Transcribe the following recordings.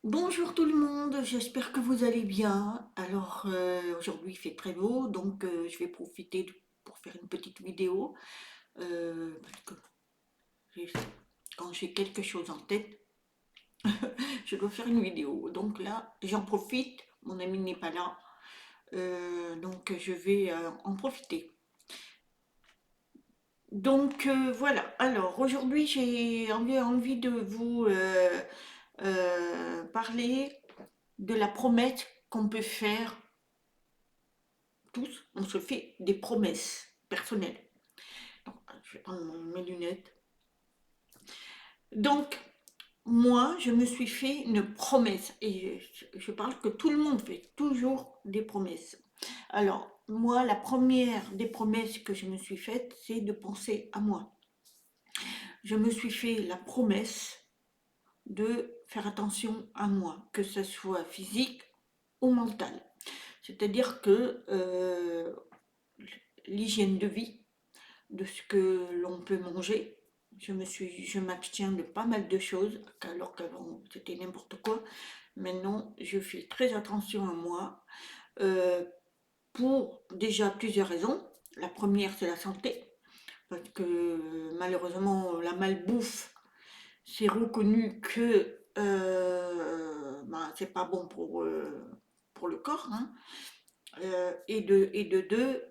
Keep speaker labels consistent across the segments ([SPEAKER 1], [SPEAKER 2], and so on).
[SPEAKER 1] Bonjour tout le monde, j'espère que vous allez bien. Alors aujourd'hui il fait très beau, donc je vais profiter pour faire une petite vidéo. Parce que j'ai- quand j'ai quelque chose en tête, je dois faire une vidéo. Donc là, j'en profite, mon ami n'est pas là, donc je vais en profiter. Donc voilà, alors aujourd'hui j'ai envie de vous parler de la promesse qu'on peut faire tous, on se fait des promesses personnelles. Donc, je vais prendre mes lunettes. Donc, moi, je me suis fait une promesse. Et je parle que tout le monde fait toujours des promesses. Alors, moi, la première des promesses que je me suis faite, c'est de penser à moi. Je me suis fait la promesse de faire attention à moi, que ce soit physique ou mental. C'est-à-dire que l'hygiène de vie, de ce que l'on peut manger. Je m'abstiens de pas mal de choses, alors qu'avant c'était n'importe quoi. Maintenant, je fais très attention à moi euh, pour déjà plusieurs raisons. La première, c'est la santé, parce que malheureusement, la malbouffe, c'est reconnu que ben, c'est pas bon pour le corps, hein. Et de deux,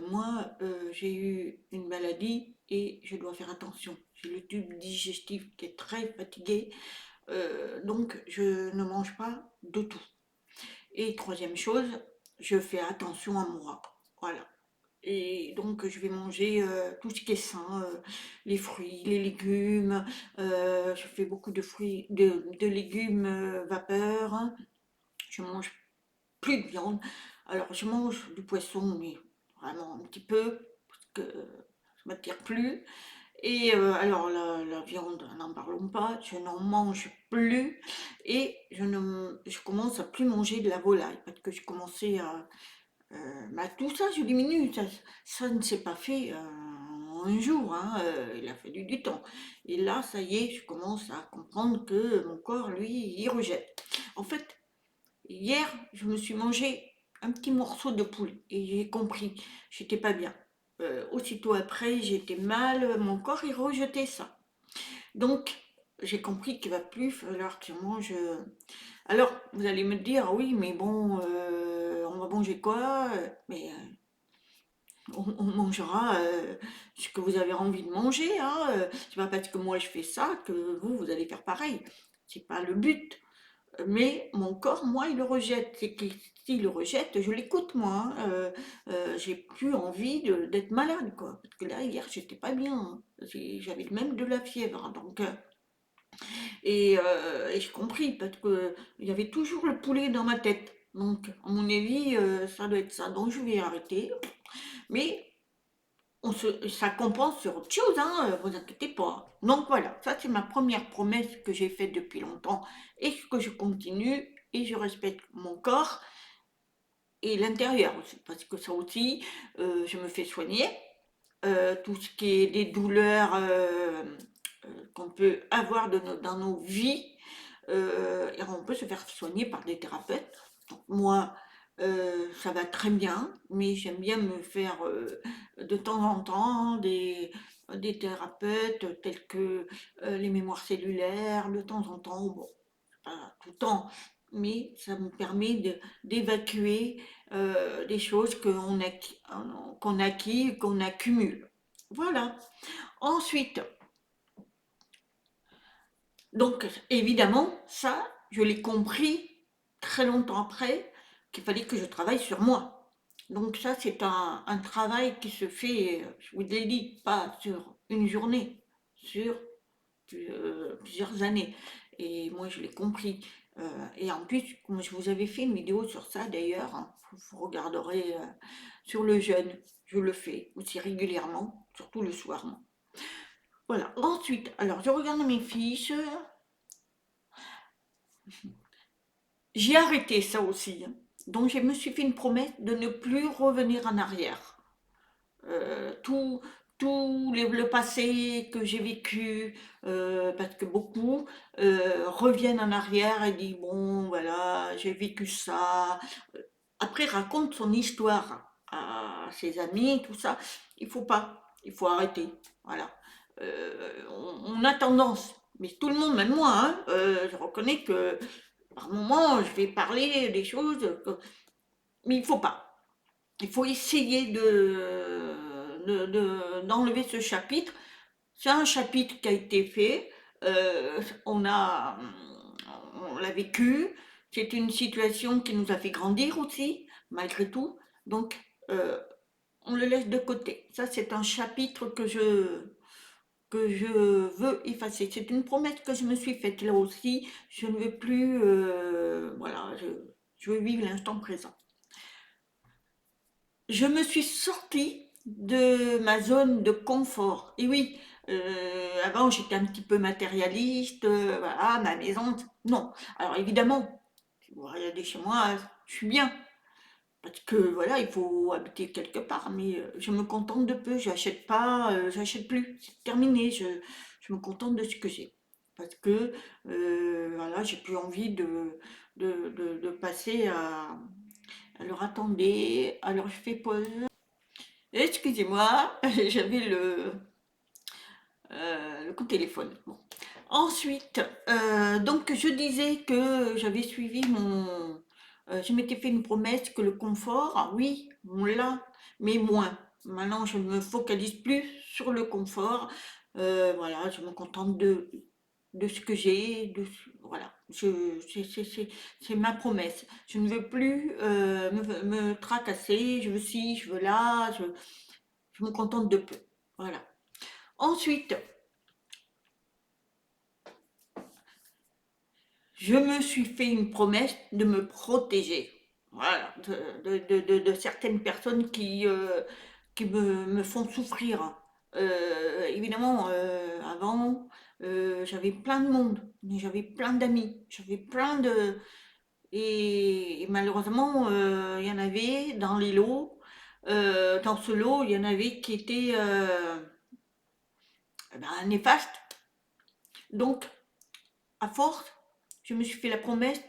[SPEAKER 1] moi, j'ai eu une maladie et je dois faire attention. J'ai le tube digestif qui est très fatigué, donc je ne mange pas de tout. Et troisième chose, je fais attention à moi. Voilà. Et donc je vais manger tout ce qui est sain, les fruits, les légumes. Je fais beaucoup de fruits, de légumes vapeur, hein. Je mange plus de viande. Alors, je mange du poisson, mais vraiment un petit peu, parce que ça ne m'attire plus. Et alors, la viande, n'en parlons pas, je n'en mange plus. Et je commence à plus manger de la volaille, parce que je commençais à... bah, tout ça, je diminue. Ça ne s'est pas fait en un jour, hein, il a fallu du temps. Et là, ça y est, je commence à comprendre que mon corps, lui, il rejette. En fait, hier, je me suis mangé un petit morceau de poulet et j'ai compris, j'étais pas bien. Aussitôt après, j'étais mal, mon corps il rejetait ça. Donc, j'ai compris qu'il va plus falloir que je mange. Alors, vous allez me dire, oui, mais bon, on va manger quoi? Mais on mangera ce que vous avez envie de manger, hein. C'est pas parce que moi je fais ça que vous allez faire pareil. C'est pas le but. Mais mon corps, moi, il le rejette. C'est qu'il s'il le rejette, je l'écoute, moi, hein. J'ai plus envie d'être malade, quoi. Parce que là, hier, j'étais pas bien, hein. J'avais même de la fièvre, hein, donc, et j'ai compris, parce que il y avait toujours le poulet dans ma tête. Donc, à mon avis, ça doit être ça. Donc, je vais arrêter. Mais ça compense sur autre chose, hein, vous inquiétez pas. Donc voilà, ça c'est ma première promesse que j'ai faite depuis longtemps et que je continue et je respecte mon corps et l'intérieur aussi, parce que ça aussi, je me fais soigner. Tout ce qui est des douleurs qu'on peut avoir dans nos vies, et on peut se faire soigner par des thérapeutes. Donc moi, ça va très bien, mais j'aime bien me faire de temps en temps des thérapeutes tels que les mémoires cellulaires, de temps en temps, bon, pas tout le temps, mais ça me permet d'évacuer des choses qu'on acquis, qu'on accumule. Voilà. Ensuite, donc évidemment, ça, je l'ai compris très longtemps après qu'il fallait que je travaille sur moi. Donc ça, c'est un travail qui se fait, je vous l'ai dit, pas sur une journée, sur plusieurs années. Et moi, je l'ai compris. Et en plus, comme je vous avais fait une vidéo sur ça d'ailleurs, hein, vous regarderez sur le jeûne, je le fais aussi régulièrement, surtout le soir, moi. Voilà. Ensuite, alors je regarde mes fiches. J'ai arrêté ça aussi, hein. Donc je me suis fait une promesse de ne plus revenir en arrière. Tout, tout le passé que j'ai vécu, parce que beaucoup reviennent en arrière et disent, bon, voilà, j'ai vécu ça. Après, raconte son histoire à ses amis, tout ça. Il faut pas, il faut arrêter. Voilà. On a tendance, mais tout le monde, même moi, hein, je reconnais que par moment, je vais parler des choses, mais il faut pas. Il faut essayer d'enlever ce chapitre. C'est un chapitre qui a été fait. On a, on l'a vécu. C'est une situation qui nous a fait grandir aussi, malgré tout. Donc, euh, on le laisse de côté. Ça, c'est un chapitre que je veux effacer. C'est une promesse que je me suis faite là aussi. Je ne veux plus, voilà, je veux vivre l'instant présent. Je me suis sortie de ma zone de confort. Et oui, avant j'étais un petit peu matérialiste, voilà, ma maison. Non. Alors évidemment, si vous regardez chez moi, je suis bien. Parce que voilà, il faut habiter quelque part, mais je me contente de peu, j'achète pas, j'achète plus, c'est terminé, je me contente de ce que j'ai. Parce que voilà, j'ai plus envie de passer à. Alors attendez, alors je fais pause. Excusez-moi, j'avais le coup de téléphone. Bon. Ensuite, donc je disais que j'avais suivi mon. Je m'étais fait une promesse que le confort, ah oui, on l'a, mais moins. Maintenant, je ne me focalise plus sur le confort. Voilà, je me contente de ce que j'ai. Voilà, c'est ma promesse. Je ne veux plus me tracasser. Je veux ci, je veux là. Je me contente de peu. Voilà. Ensuite, je me suis fait une promesse de me protéger. Voilà, de certaines personnes qui me font souffrir. Évidemment, avant, j'avais plein de monde, j'avais plein d'amis, j'avais plein de. Et malheureusement, il y en avait dans les lots. Dans ce lot, il y en avait qui étaient néfastes. Donc, à force, je me suis fait la promesse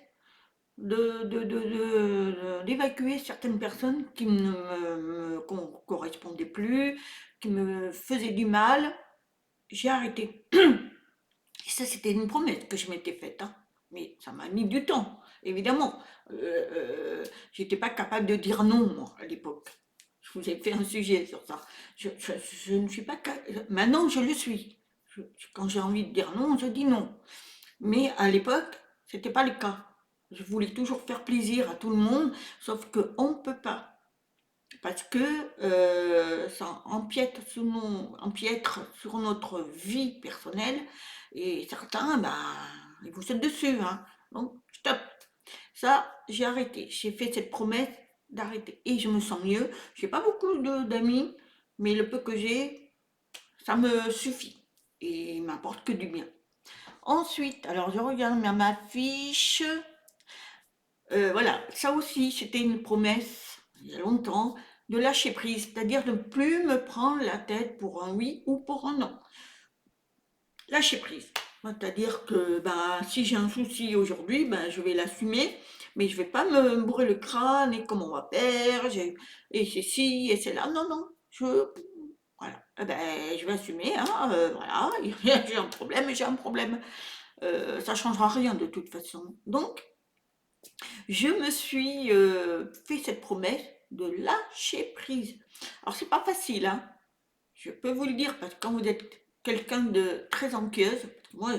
[SPEAKER 1] d'évacuer certaines personnes qui ne correspondaient plus, qui me faisaient du mal. J'ai arrêté. Et ça, c'était une promesse que je m'étais faite, hein. Mais ça m'a mis du temps, évidemment. J'étais pas capable de dire non, moi, à l'époque. Je vous ai fait un sujet sur ça. Je ne suis pas. Maintenant, je le suis. Quand j'ai envie de dire non, je dis non. Mais à l'époque, c'était pas le cas. Je voulais toujours faire plaisir à tout le monde, sauf qu'on ne peut pas. Parce que ça empiètre sur notre vie personnelle et certains, bah, ils vous sautent dessus, hein. Donc, stop. Ça, j'ai arrêté. J'ai fait cette promesse d'arrêter. Et je me sens mieux. J'ai pas beaucoup d'amis, mais le peu que j'ai, ça me suffit. Et il m'apporte que du bien. Ensuite, alors je regarde ma fiche. Voilà, ça aussi, c'était une promesse, il y a longtemps, de lâcher prise, c'est-à-dire de ne plus me prendre la tête pour un oui ou pour un non. Lâcher prise. C'est-à-dire que ben, si j'ai un souci aujourd'hui, ben, je vais l'assumer, mais je ne vais pas me bourrer le crâne et comment on va faire, et c'est ci, et c'est là. Non, non, voilà. Eh ben, je vais assumer, hein, voilà, j'ai un problème, j'ai un problème. Ça ne changera rien de toute façon. Donc, je me suis fait cette promesse de lâcher prise. Alors, c'est pas facile, hein. Je peux vous le dire, parce que quand vous êtes quelqu'un de très anxieuse, moi,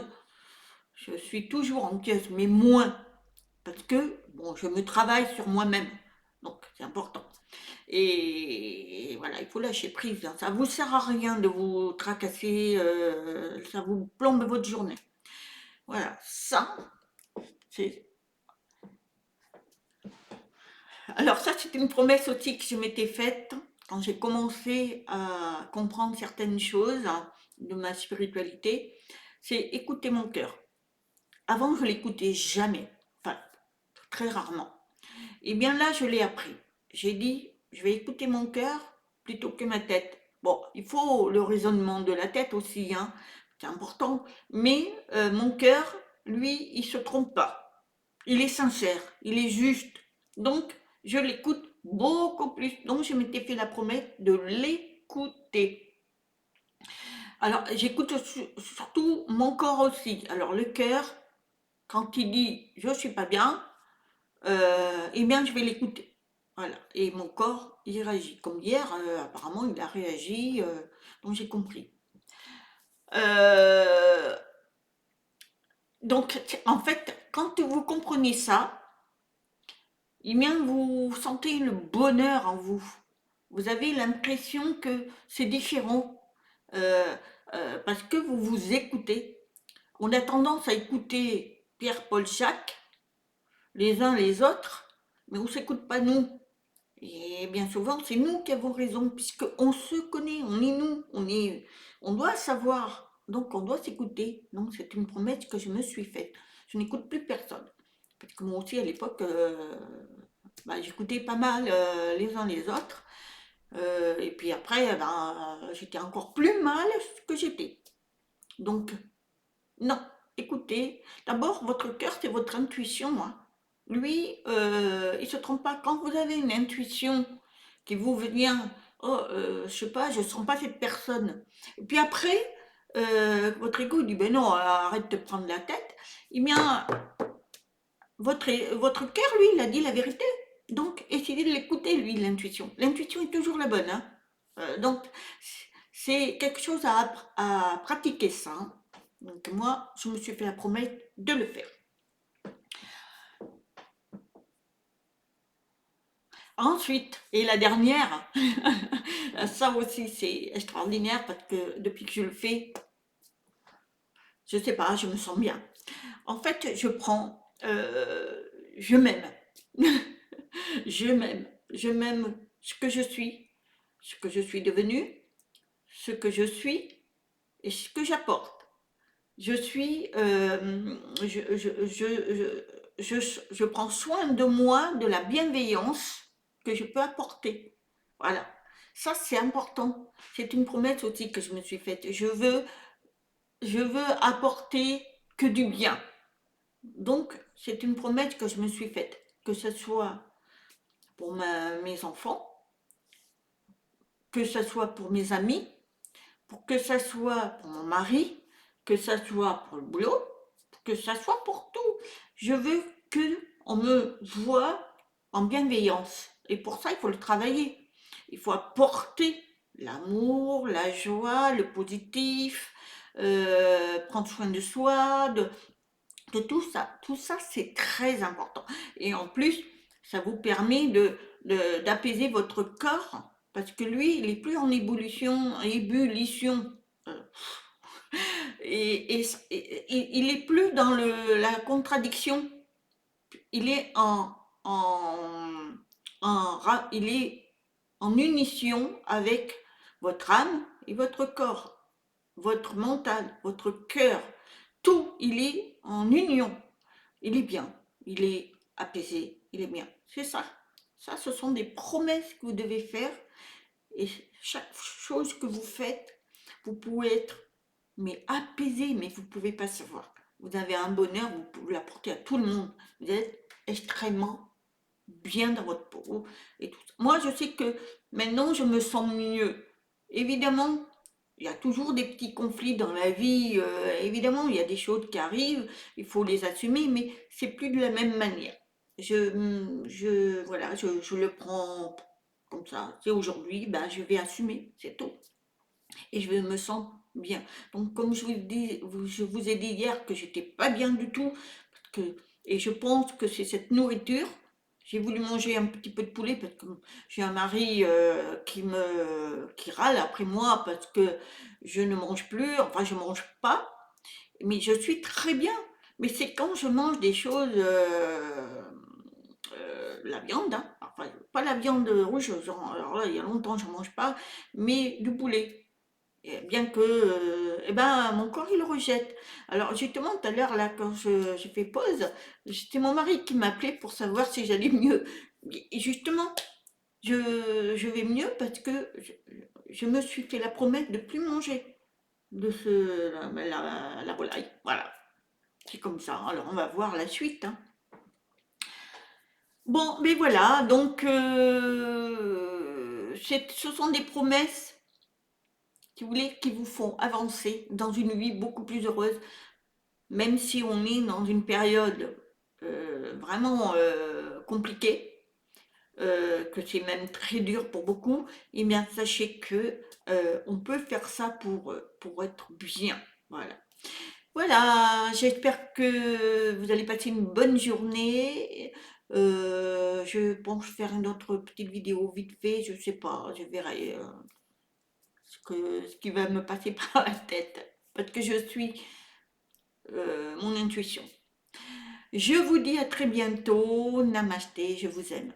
[SPEAKER 1] je suis toujours anxieuse, mais moins, parce que, bon, je me travaille sur moi-même, donc c'est important. Et voilà, il faut lâcher prise, hein. Ça vous sert à rien de vous tracasser, ça vous plombe votre journée. Voilà, ça, c'est. Alors ça, c'est une promesse aussi que je m'étais faite quand j'ai commencé à comprendre certaines choses, hein, de ma spiritualité, c'est écouter mon cœur. Avant, je l'écoutais jamais, enfin très rarement. Et bien là, je l'ai appris. J'ai dit, je vais écouter mon cœur plutôt que ma tête. Bon, il faut le raisonnement de la tête aussi, hein, c'est important. Mais mon cœur, lui, il se trompe pas. Il est sincère, il est juste. Donc, je l'écoute beaucoup plus. Donc, je m'étais fait la promesse de l'écouter. Alors, j'écoute surtout mon corps aussi. Alors, le cœur, quand il dit je suis pas bien, eh bien, je vais l'écouter. Voilà. Et mon corps, il réagit. Comme hier, apparemment, il a réagi, donc j'ai compris. Euh, donc, en fait, quand vous comprenez ça, eh bien, vous sentez le bonheur en vous. Vous avez l'impression que c'est différent euh, parce que vous vous écoutez. On a tendance à écouter Pierre, Paul, Jacques, les uns les autres, mais on ne s'écoute pas nous. Et bien souvent, c'est nous qui avons raison, puisqu'on se connaît, on est nous, on doit savoir, donc on doit s'écouter. Donc c'est une promesse que je me suis faite. Je n'écoute plus personne. Parce que moi aussi, à l'époque, bah, j'écoutais pas mal les uns les autres. Et puis après, ben, j'étais encore plus mal que j'étais. Donc, non, écoutez, d'abord, votre cœur, c'est votre intuition, hein. Lui, il se trompe pas. Quand vous avez une intuition qui vous vient, oh, je sais pas, je sens pas cette personne. Et puis après, votre ego dit, ben non, arrête de te prendre la tête. Eh bien, votre cœur, lui, il a dit la vérité. Donc, essayez de l'écouter, lui, l'intuition. L'intuition est toujours la bonne, hein. Donc, c'est quelque chose à pratiquer ça, hein. Donc, moi, je me suis fait la promesse de le faire. Ensuite, et la dernière, ça aussi c'est extraordinaire parce que depuis que je le fais, je sais pas, je me sens bien. En fait, je m'aime. Je m'aime ce que je suis, ce que je suis devenue, ce que je suis et ce que j'apporte. Je suis, je prends soin de moi, de la bienveillance que je peux apporter. Voilà. Ça, c'est important. C'est une promesse aussi que je me suis faite. Je veux apporter que du bien. Donc, c'est une promesse que je me suis faite. Que ce soit pour mes enfants, que ce soit pour mes amis, pour que ce soit pour mon mari, que ce soit pour le boulot, que ce soit pour tout. Je veux que on me voit en bienveillance. Et pour ça, il faut le travailler. Il faut apporter l'amour, la joie, le positif, prendre soin de soi, de tout ça. Tout ça, c'est très important. Et en plus, ça vous permet d'apaiser votre corps parce que lui, il est plus en ébullition. euh, il est plus dans la contradiction. Il est il est en unition avec votre âme et votre corps, votre mental, votre cœur. Tout, il est en union. Il est bien, il est apaisé, il est bien. C'est ça. Ça, ce sont des promesses que vous devez faire. Et chaque chose que vous faites, vous pouvez être mais apaisé, mais vous ne pouvez pas savoir. Vous avez un bonheur, vous pouvez l'apporter à tout le monde. Vous êtes extrêmement bien dans votre peau et tout ça. Moi, je sais que maintenant, je me sens mieux. Évidemment, il y a toujours des petits conflits dans la vie. Évidemment, il y a des choses qui arrivent, il faut les assumer, mais c'est plus de la même manière. Voilà, je le prends comme ça. C'est aujourd'hui, ben, je vais assumer, c'est tout. Et je me sens bien. Donc, comme je vous ai dit hier que j'étais pas bien du tout, et je pense que c'est cette nourriture. J'ai voulu manger un petit peu de poulet parce que j'ai un mari qui râle après moi parce que je ne mange plus, enfin je mange pas, mais je suis très bien. Mais c'est quand je mange des choses, la viande, hein, enfin pas la viande rouge, alors là il y a longtemps que je ne mange pas, mais du poulet. Et bien que, eh ben, mon corps, il le rejette. Alors, justement, tout à l'heure, là, quand j'ai fait pause, c'était mon mari qui m'appelait pour savoir si j'allais mieux. Et justement, je vais mieux parce que je me suis fait la promesse de plus manger de la volaille. Voilà, c'est comme ça. Alors on va voir la suite, hein. Bon, mais voilà, donc ce sont des promesses, si vous voulez, qui vous font avancer dans une vie beaucoup plus heureuse, même si on est dans une période vraiment compliquée, que c'est même très dur pour beaucoup, et bien sachez que on peut faire ça pour être bien. Voilà. Voilà, j'espère que vous allez passer une bonne journée. Je pense faire une autre petite vidéo vite fait, je sais pas, je verrai ce qui va me passer par la tête, parce que je suis mon intuition. Je vous dis à très bientôt, namasté, je vous aime.